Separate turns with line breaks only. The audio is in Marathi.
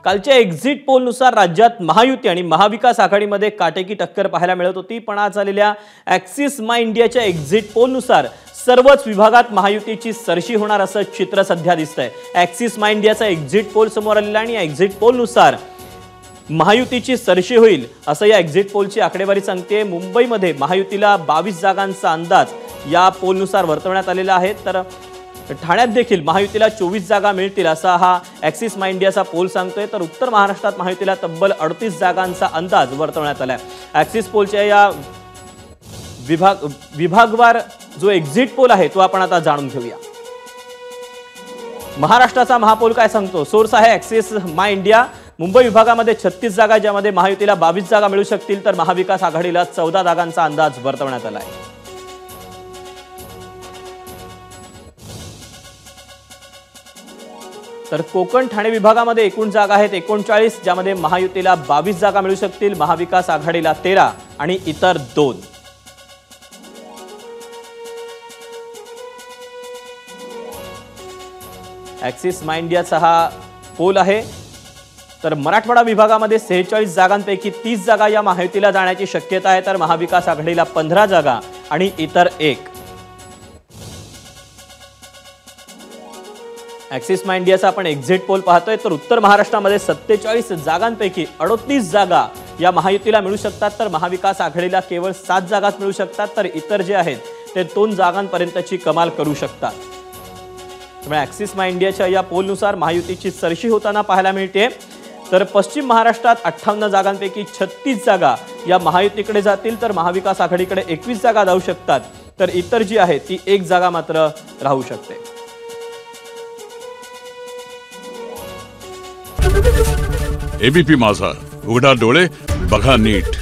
कालच्या एक्झिट पोलनुसार राज्यात महायुती आणि महाविकास आघाडीमध्ये काटेकी टक्कर पाहायला मिळत होती, पण आज आलेल्या ॲक्सिस माय इंडियाच्या एक्झिट पोलनुसार सर्वच विभागात महायुतीची सरशी होणार असं चित्र सध्या दिसतंय। ॲक्सिस माय इंडियाचा एक्झिट पोल समोर आलेला आणि या एक्झिट पोलनुसार महायुतीची सरशी होईल असं या एक्झिट पोलची आकडेवारी सांगते। मुंबईमध्ये महायुतीला 22 जागांचा अंदाज या पोलनुसार वर्तवण्यात आलेला आहे, तर ठाण्यात देखील महायुतीला 24 जागा मिळतील असा हा ॲक्सिस माय इंडियाचा पोल सांगतोय। तर उत्तर महाराष्ट्रात महायुतीला तब्बल 38 जागांचा अंदाज वर्तवण्यात आलाय। ॲक्सिस पोलच्या या विभागवार जो एक्झिट पोल आहे तो आपण आता जाणून घेऊया। महाराष्ट्राचा महापोल काय सांगतो? सोर्स आहे ॲक्सिस माय इंडिया। मुंबई विभागामध्ये 36 जागा, ज्यामध्ये महायुतीला 22 जागा मिळू शकतील, तर महाविकास आघाडीला 14 जागांचा अंदाज वर्तवण्यात आलाय। तर कोकण ठाणे विभागामध्ये एकूण जागा आहेत 39, ज्यामध्ये महायुतीला 22 जागा मिळू शकतील, महाविकास आघाडीला 13 आणि इतर 2। ॲक्सिस माय इंडियाचा हा पोल आहे। तर मराठवाडा विभागामध्ये 46 जागांपैकी 30 जागा या महायुतीला जाण्याची शक्यता आहे, तर महाविकास आघाडीला 15 जागा आणि इतर 1। ॲक्सिस माय इंडियाचा आपण एक्झिट पोल पाहतोय, तर उत्तर महाराष्ट्रामध्ये 47 जागांपैकी 38 जागा या महायुतीला मिळू शकतात, तर महाविकास आघाडीला केवळ 7 जागाच मिळू शकतात, तर इतर जे आहेत ते 2 जागांपर्यंतची कमाल करू शकतात। त्यामुळे ॲक्सिस माय इंडियाच्या या पोलनुसार महायुतीची सरशी होताना पाहायला मिळते। तर पश्चिम महाराष्ट्रात 58 जागांपैकी 36 जागा या महायुतीकडे जातील, तर महाविकास आघाडीकडे 21 जागा जाऊ शकतात, तर इतर जी आहे ती 1 जागा मात्र राहू शकते।
एबीपी माझा, उघडा डोळे बघा नीट।